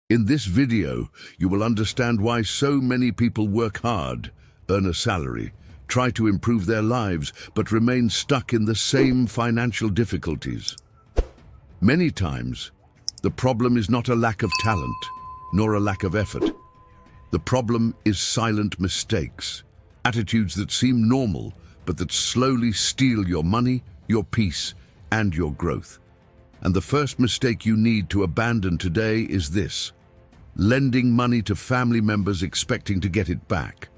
In this video, you will understand why so many people work hard, earn a salary, try to improve their lives, but remain stuck in the same financial difficulties. Many times, the problem is not a lack of talent, nor a lack of effort. The problem is silent mistakes, attitudes that seem normal, but that slowly steal your money, your peace, and your growth. And the first mistake you need to abandon today is this: lending money to family members expecting to get it back.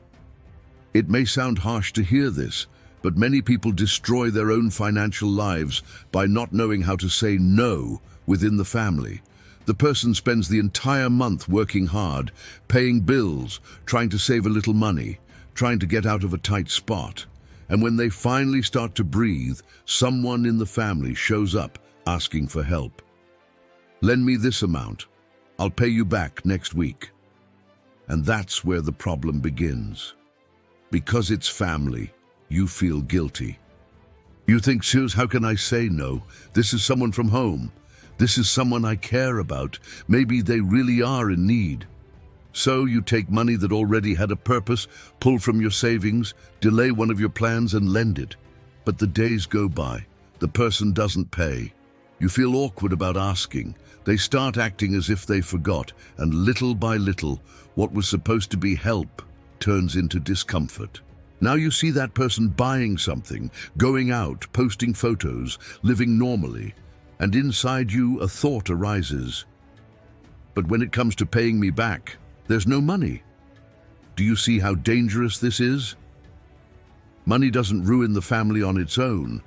It may sound harsh to hear this, but many people destroy their own financial lives by not knowing how to say no within the family. The person spends the entire month working hard, paying bills, trying to save a little money, trying to get out of a tight spot. And when they finally start to breathe, someone in the family shows up asking for help. "Lend me this amount. I'll pay you back next week." And that's where the problem begins. Because it's family, you feel guilty. You think, "Suze, how can I say no? This is someone from home. This is someone I care about. Maybe they really are in need." So you take money that already had a purpose, pull from your savings, delay one of your plans and lend it. But the days go by. The person doesn't pay. You feel awkward about asking. They start acting as if they forgot, and little by little, what was supposed to be help turns into discomfort. Now you see that person buying something, going out, posting photos, living normally, and inside you a thought arises. "But when it comes to paying me back, there's no money." Do you see how dangerous this is? Money doesn't ruin the family on its own.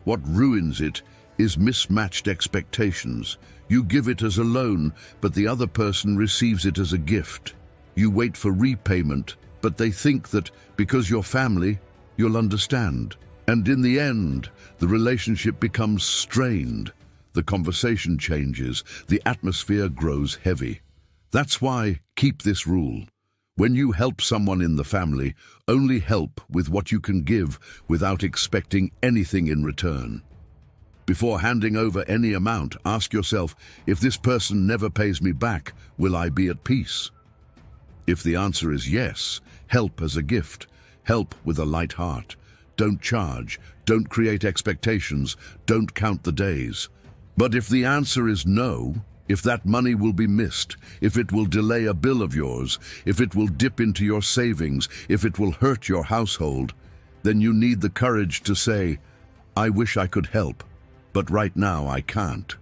What ruins it is mismatched expectations. You give it as a loan, but the other person receives it as a gift. You wait for repayment, but they think that because you're family, you'll understand. And in the end, the relationship becomes strained. The conversation changes, the atmosphere grows heavy. That's why, keep this rule. When you help someone in the family, only help with what you can give without expecting anything in return. Before handing over any amount, ask yourself, if this person never pays me back, will I be at peace? If the answer is yes, help as a gift. Help with a light heart. Don't charge. Don't create expectations. Don't count the days. But if the answer is no, if that money will be missed, if it will delay a bill of yours, if it will dip into your savings, if it will hurt your household, then you need the courage to say, "I wish I could help, but right now I can't."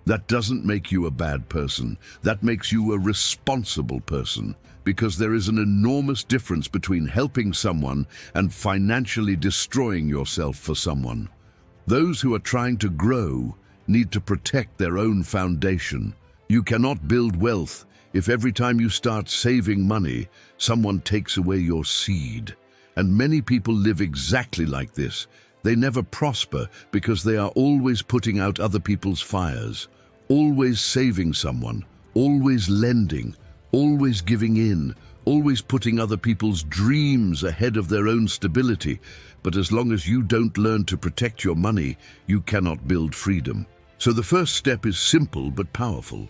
That doesn't make you a bad person. That makes you a responsible person, because there is an enormous difference between helping someone and financially destroying yourself for someone. Those who are trying to grow need to protect their own foundation. You cannot build wealth if every time you start saving money, someone takes away your seed. And many people live exactly like this. They never prosper because they are always putting out other people's fires, always saving someone, always lending, always giving in, always putting other people's dreams ahead of their own stability. But as long as you don't learn to protect your money, you cannot build freedom. So the first step is simple but powerful.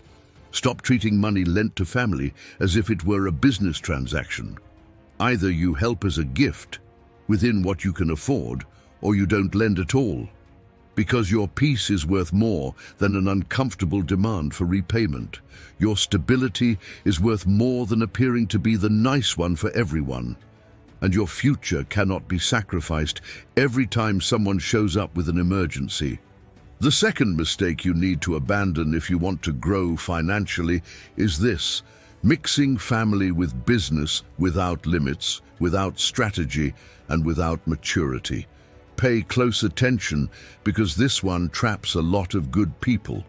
Stop treating money lent to family as if it were a business transaction. Either you help as a gift, within what you can afford, or you don't lend at all, because your peace is worth more than an uncomfortable demand for repayment. Your stability is worth more than appearing to be the nice one for everyone. And your future cannot be sacrificed every time someone shows up with an emergency. The second mistake you need to abandon if you want to grow financially is this: mixing family with business without limits, without strategy, and without maturity. Pay close attention, because this one traps a lot of good people.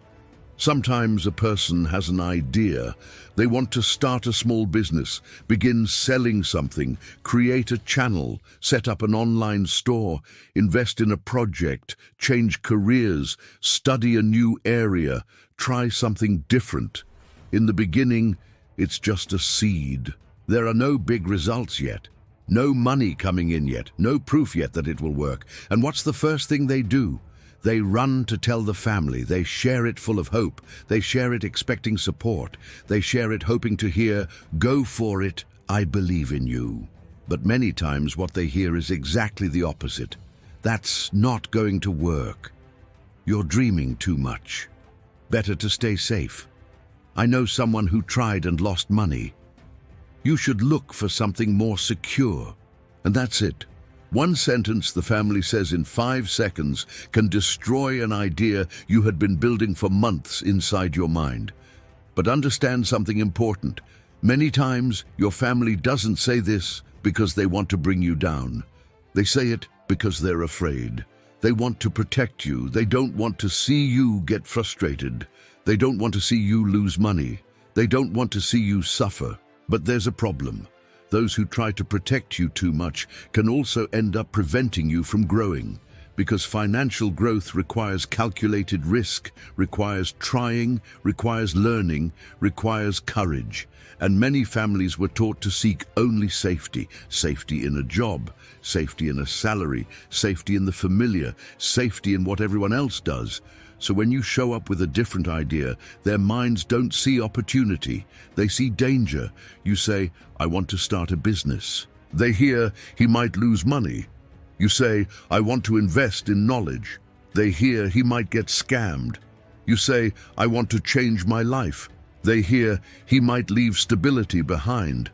Sometimes a person has an idea. They want to start a small business, begin selling something, create a channel, set up an online store, invest in a project, change careers, study a new area, try something different. In the beginning, it's just a seed. There are no big results yet. No money coming in yet, no proof yet that it will work. And what's the first thing they do? They run to tell the family. They share it full of hope. They share it expecting support. They share it hoping to hear, "Go for it, I believe in you." But many times what they hear is exactly the opposite. "That's not going to work. You're dreaming too much. Better to stay safe. I know someone who tried and lost money. You should look for something more secure." And that's it. One sentence the family says in 5 seconds can destroy an idea you had been building for months inside your mind. But understand something important. Many times your family doesn't say this because they want to bring you down. They say it because they're afraid. They want to protect you. They don't want to see you get frustrated. They don't want to see you lose money. They don't want to see you suffer. But there's a problem. Those who try to protect you too much can also end up preventing you from growing, because financial growth requires calculated risk, requires trying, requires learning, requires courage. And many families were taught to seek only safety. Safety in a job, safety in a salary, safety in the familiar, safety in what everyone else does. So when you show up with a different idea, their minds don't see opportunity. They see danger. You say, "I want to start a business." They hear, "He might lose money." You say, "I want to invest in knowledge." They hear, "He might get scammed." You say, "I want to change my life." They hear, "He might leave stability behind."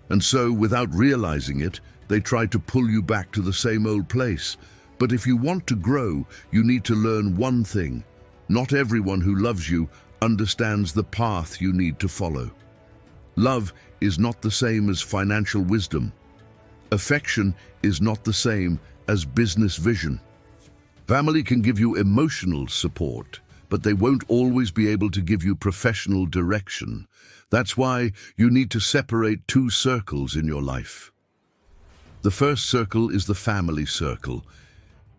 And so, without realizing it, they try to pull you back to the same old place. But if you want to grow, you need to learn one thing. Not everyone who loves you understands the path you need to follow. Love is not the same as financial wisdom. Affection is not the same as business vision. Family can give you emotional support, but they won't always be able to give you professional direction. That's why you need to separate 2 circles in your life. The first circle is the family circle.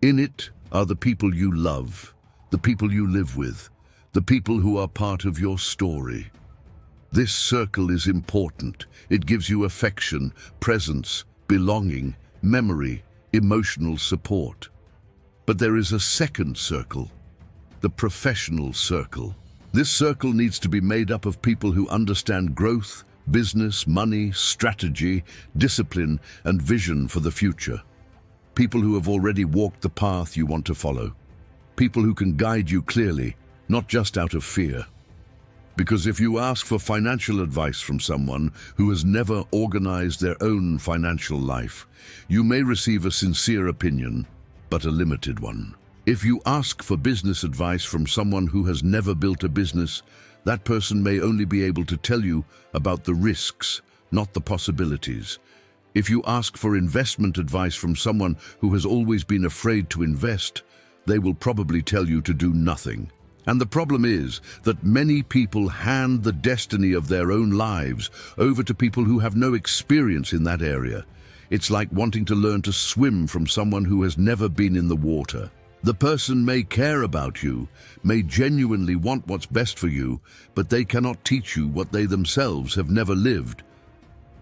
In it are the people you love, the people you live with, the people who are part of your story. This circle is important. It gives you affection, presence, belonging, memory, emotional support. But there is a second circle, the professional circle. This circle needs to be made up of people who understand growth, business, money, strategy, discipline, and vision for the future. People who have already walked the path you want to follow. People who can guide you clearly, not just out of fear. Because if you ask for financial advice from someone who has never organized their own financial life, you may receive a sincere opinion, but a limited one. If you ask for business advice from someone who has never built a business, that person may only be able to tell you about the risks, not the possibilities. If you ask for investment advice from someone who has always been afraid to invest, they will probably tell you to do nothing. And the problem is that many people hand the destiny of their own lives over to people who have no experience in that area. It's like wanting to learn to swim from someone who has never been in the water. The person may care about you, may genuinely want what's best for you, but they cannot teach you what they themselves have never lived.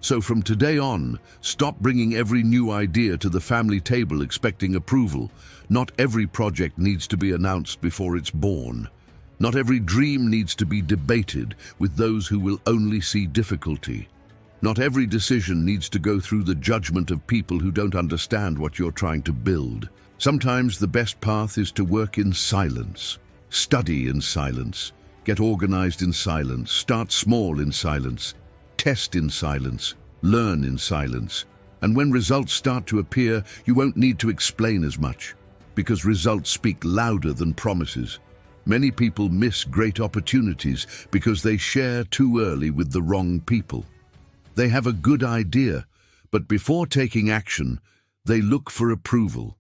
So from today on, stop bringing every new idea to the family table expecting approval. Not every project needs to be announced before it's born. Not every dream needs to be debated with those who will only see difficulty. Not every decision needs to go through the judgment of people who don't understand what you're trying to build. Sometimes the best path is to work in silence, study in silence, get organized in silence, start small in silence, test in silence, learn in silence. And when results start to appear, you won't need to explain as much, because results speak louder than promises. Many people miss great opportunities because they share too early with the wrong people. They have a good idea, but before taking action, they look for approval.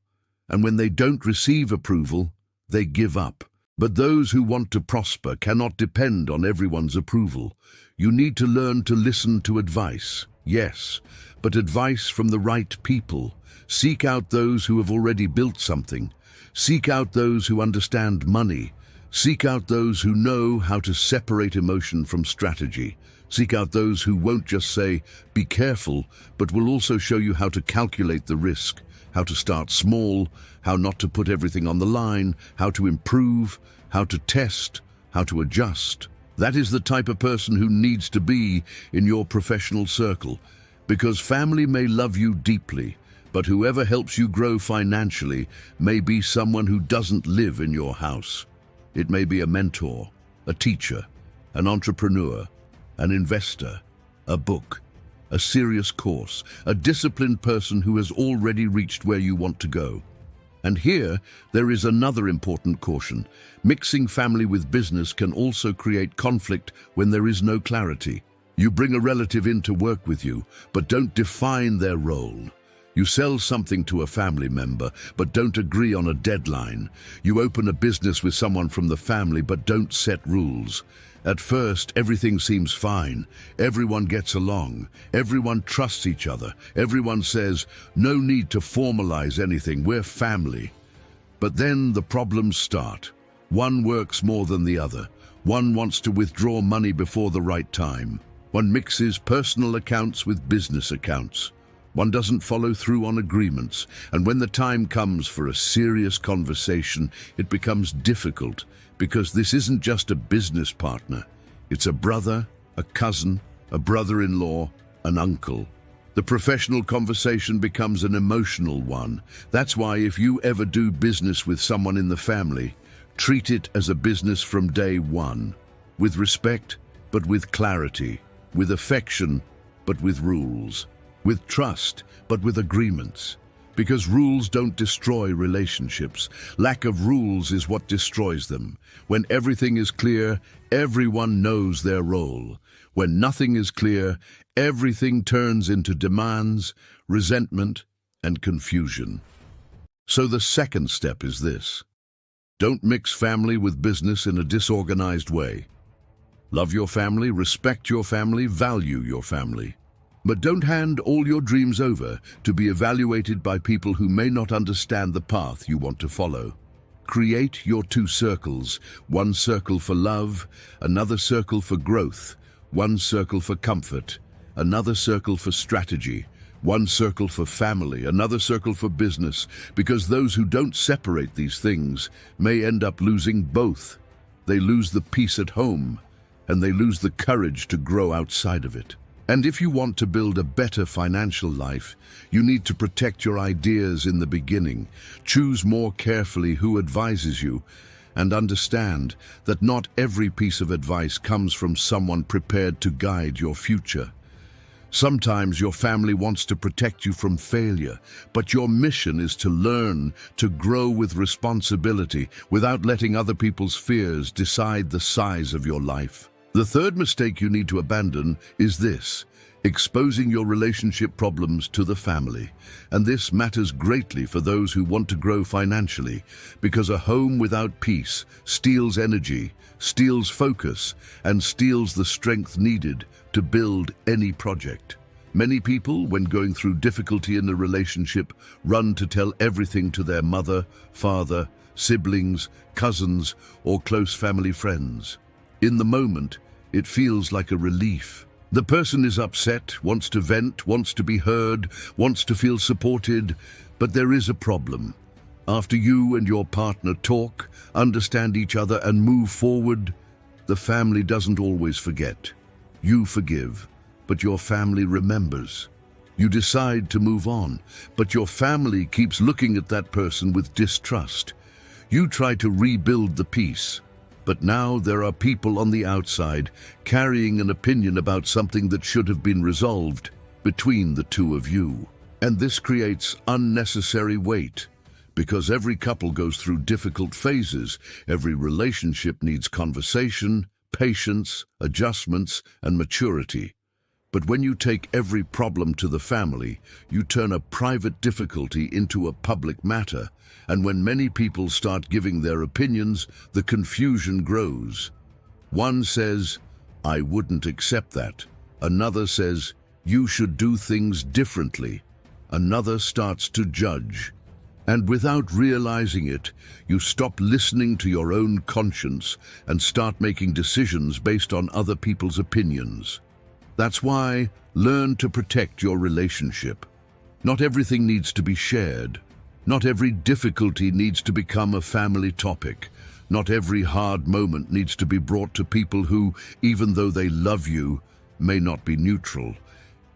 And when they don't receive approval, they give up. But those who want to prosper cannot depend on everyone's approval. You need to learn to listen to advice, yes, but advice from the right people. Seek out those who have already built something. Seek out those who understand money. Seek out those who know how to separate emotion from strategy. Seek out those who won't just say, "Be careful," but will also show you how to calculate the risk, how to start small, how not to put everything on the line, how to improve, how to test, how to adjust. That is the type of person who needs to be in your professional circle, because family may love you deeply, but whoever helps you grow financially may be someone who doesn't live in your house. It may be a mentor, a teacher, an entrepreneur, an investor, a book, a serious course, a disciplined person who has already reached where you want to go. And here, there is another important caution. Mixing family with business can also create conflict when there is no clarity. You bring a relative in to work with you, but don't define their role. You sell something to a family member, but don't agree on a deadline. You open a business with someone from the family, but don't set rules. At first, everything seems fine. Everyone gets along. Everyone trusts each other. Everyone says, no need to formalize anything, we're family. But then the problems start. One works more than the other. One wants to withdraw money before the right time. One mixes personal accounts with business accounts. One doesn't follow through on agreements, and when the time comes for a serious conversation, it becomes difficult because this isn't just a business partner. It's a brother, a cousin, a brother-in-law, an uncle. The professional conversation becomes an emotional one. That's why if you ever do business with someone in the family, treat it as a business from day one, with respect, but with clarity, with affection, but with rules. With trust, but with agreements. Because rules don't destroy relationships. Lack of rules is what destroys them. When everything is clear, everyone knows their role. When nothing is clear, everything turns into demands, resentment, and confusion. So the second step is this. Don't mix family with business in a disorganized way. Love your family, respect your family, value your family. But don't hand all your dreams over to be evaluated by people who may not understand the path you want to follow. Create your two circles, one circle for love, another circle for growth, one circle for comfort, another circle for strategy, one circle for family, another circle for business, because those who don't separate these things may end up losing both. They lose the peace at home, and they lose the courage to grow outside of it. And if you want to build a better financial life, you need to protect your ideas in the beginning, choose more carefully who advises you, and understand that not every piece of advice comes from someone prepared to guide your future. Sometimes your family wants to protect you from failure, but your mission is to learn, to grow with responsibility, without letting other people's fears decide the size of your life. The third mistake you need to abandon is this: exposing your relationship problems to the family. And this matters greatly for those who want to grow financially, because a home without peace steals energy, steals focus, and steals the strength needed to build any project. Many people, when going through difficulty in a relationship, run to tell everything to their mother, father, siblings, cousins, or close family friends. In the moment, it feels like a relief. The person is upset, wants to vent, wants to be heard, wants to feel supported, but there is a problem. After you and your partner talk, understand each other, and move forward, the family doesn't always forget. You forgive, but your family remembers. You decide to move on, but your family keeps looking at that person with distrust. You try to rebuild the peace. But now there are people on the outside carrying an opinion about something that should have been resolved between the two of you. And this creates unnecessary weight, because every couple goes through difficult phases. Every relationship needs conversation, patience, adjustments, and maturity. But when you take every problem to the family, you turn a private difficulty into a public matter. And when many people start giving their opinions, the confusion grows. One says, "I wouldn't accept that." Another says, "You should do things differently." Another starts to judge. And without realizing it, you stop listening to your own conscience and start making decisions based on other people's opinions. That's why learn to protect your relationship. Not everything needs to be shared. Not every difficulty needs to become a family topic. Not every hard moment needs to be brought to people who, even though they love you, may not be neutral.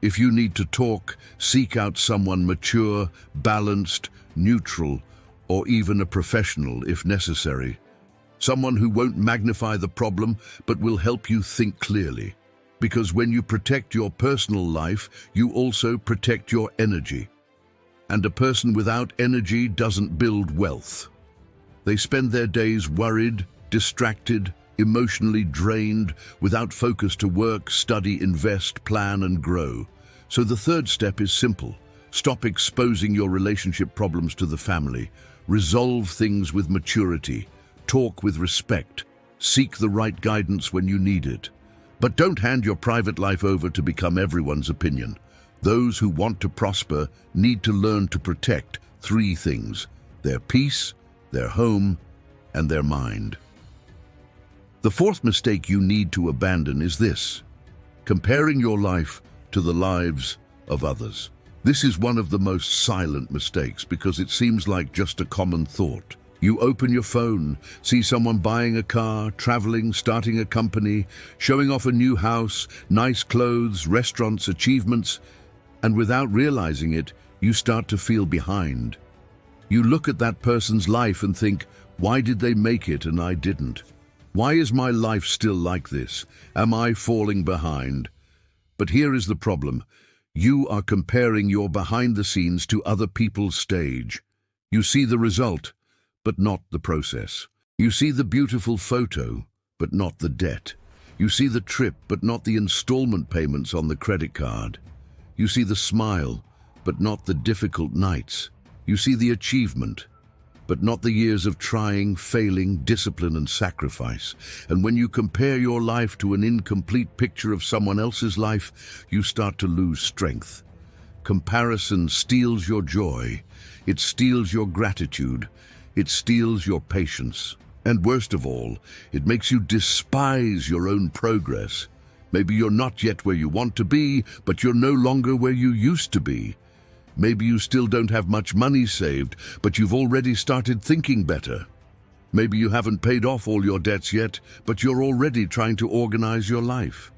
If you need to talk, seek out someone mature, balanced, neutral, or even a professional if necessary. Someone who won't magnify the problem, but will help you think clearly. Because when you protect your personal life, you also protect your energy. And a person without energy doesn't build wealth. They spend their days worried, distracted, emotionally drained, without focus to work, study, invest, plan, and grow. So the third step is simple. Stop exposing your relationship problems to the family. Resolve things with maturity. Talk with respect. Seek the right guidance when you need it. But don't hand your private life over to become everyone's opinion. Those who want to prosper need to learn to protect three things: their peace, their home, and their mind. The fourth mistake you need to abandon is this: comparing your life to the lives of others. This is one of the most silent mistakes because it seems like just a common thought. You open your phone, see someone buying a car, traveling, starting a company, showing off a new house, nice clothes, restaurants, achievements, and without realizing it, you start to feel behind. You look at that person's life and think, why did they make it and I didn't? Why is my life still like this? Am I falling behind? But here is the problem. You are comparing your behind the scenes to other people's stage. You see the result, but not the process. You see the beautiful photo, but not the debt. You see the trip, but not the installment payments on the credit card. You see the smile, but not the difficult nights. You see the achievement, but not the years of trying, failing, discipline, and sacrifice. And when you compare your life to an incomplete picture of someone else's life, you start to lose strength. Comparison steals your joy. It steals your gratitude. It steals your patience. And worst of all, it makes you despise your own progress. Maybe you're not yet where you want to be, but you're no longer where you used to be. Maybe you still don't have much money saved, but you've already started thinking better. Maybe you haven't paid off all your debts yet, but you're already trying to organize your life.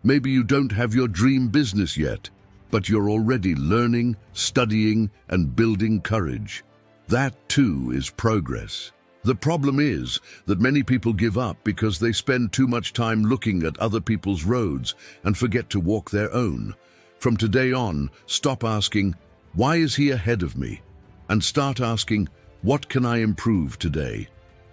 Maybe you don't have your dream business yet, but you're already learning, studying, and building courage. That too is progress. The problem is that many people give up because they spend too much time looking at other people's roads and forget to walk their own. From today on, stop asking, why is he ahead of me? And start asking, what can I improve today?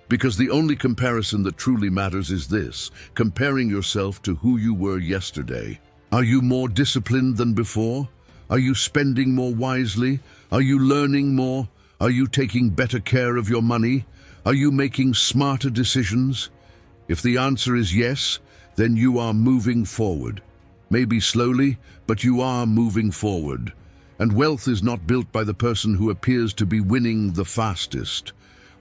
Because the only comparison that truly matters is this: comparing yourself to who you were yesterday. Are you more disciplined than before? Are you spending more wisely? Are you learning more? Are you taking better care of your money? Are you making smarter decisions? If the answer is yes, then you are moving forward. Maybe slowly, but you are moving forward. And wealth is not built by the person who appears to be winning the fastest.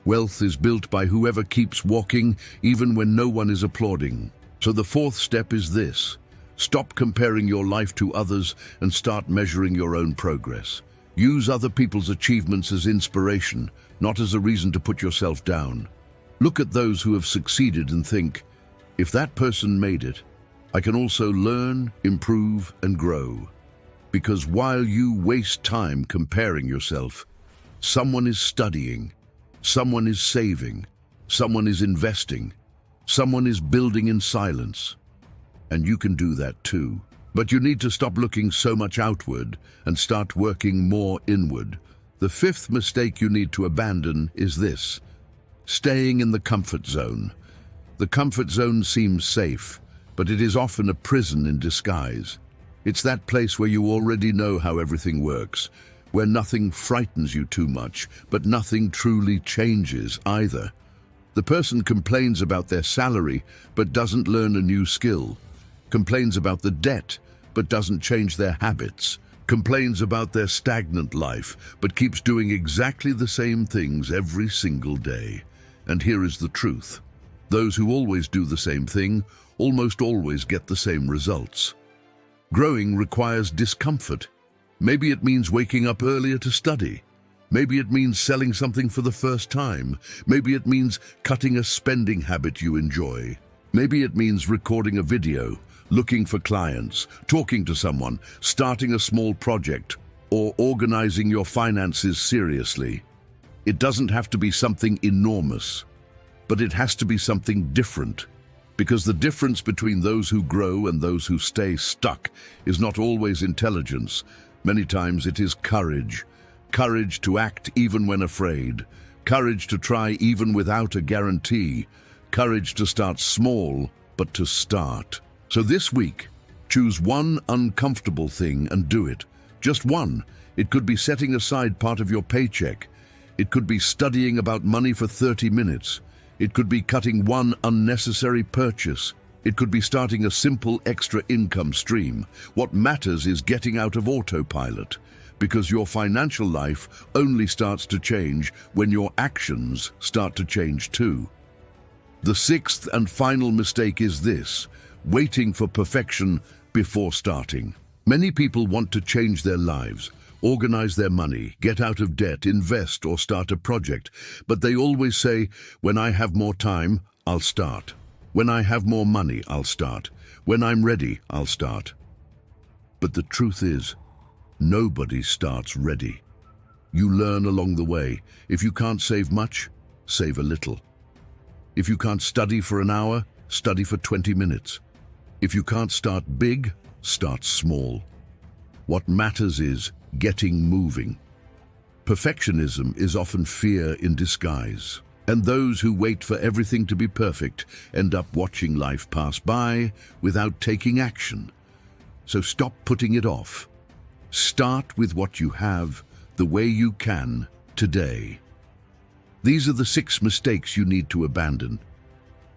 Wealth is built by whoever keeps walking, even when no one is applauding. So the fourth step is this: stop comparing your life to others and start measuring your own progress. Use other people's achievements as inspiration, not as a reason to put yourself down. Look at those who have succeeded and think, if that person made it, I can also learn, improve, and grow. Because while you waste time comparing yourself, someone is studying, someone is saving, someone is investing, someone is building in silence. And you can do that too. But you need to stop looking so much outward and start working more inward. The fifth mistake you need to abandon is this: staying in the comfort zone. The comfort zone seems safe, but it is often a prison in disguise. It's that place where you already know how everything works, where nothing frightens you too much, but nothing truly changes either. The person complains about their salary, but doesn't learn a new skill. Complains about the debt, but doesn't change their habits. Complains about their stagnant life, but keeps doing exactly the same things every single day. And here is the truth: those who always do the same thing almost always get the same results. Growing requires discomfort. Maybe it means waking up earlier to study. Maybe it means selling something for the first time. Maybe it means cutting a spending habit you enjoy. Maybe it means recording a video, looking for clients, talking to someone, starting a small project, or organizing your finances seriously. It doesn't have to be something enormous, but it has to be something different. Because the difference between those who grow and those who stay stuck is not always intelligence. Many times it is courage. Courage to act even when afraid. Courage to try even without a guarantee. Courage to start small, but to start. So this week, choose one uncomfortable thing and do it. Just one. It could be setting aside part of your paycheck. It could be studying about money for 30 minutes. It could be cutting one unnecessary purchase. It could be starting a simple extra income stream. What matters is getting out of autopilot, because your financial life only starts to change when your actions start to change too. The sixth and final mistake is this: waiting for perfection before starting. Many people want to change their lives, organize their money, get out of debt, invest, or start a project, but they always say, "When I have more time, I'll start. When I have more money, I'll start. When I'm ready, I'll start." But the truth is, nobody starts ready. You learn along the way. If you can't save much, save a little. If you can't study for an hour, study for 20 minutes. If you can't start big, start small. What matters is getting moving. Perfectionism is often fear in disguise, and those who wait for everything to be perfect end up watching life pass by without taking action. So stop putting it off. Start with what you have, the way you can, today. These are the 6 mistakes you need to abandon.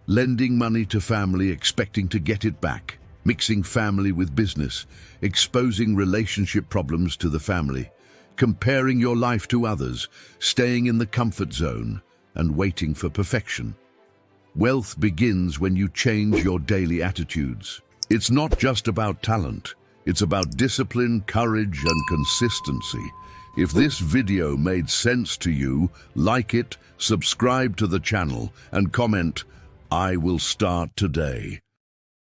Lending money to family expecting to get it back. Mixing family with business. Exposing relationship problems to the family. Comparing your life to others. Staying in the comfort zone and waiting for perfection. Wealth begins when you change your daily attitudes. It's not just about talent. It's about discipline, courage, and consistency. If this video made sense to you, like it, subscribe to the channel, and comment, "I will start today."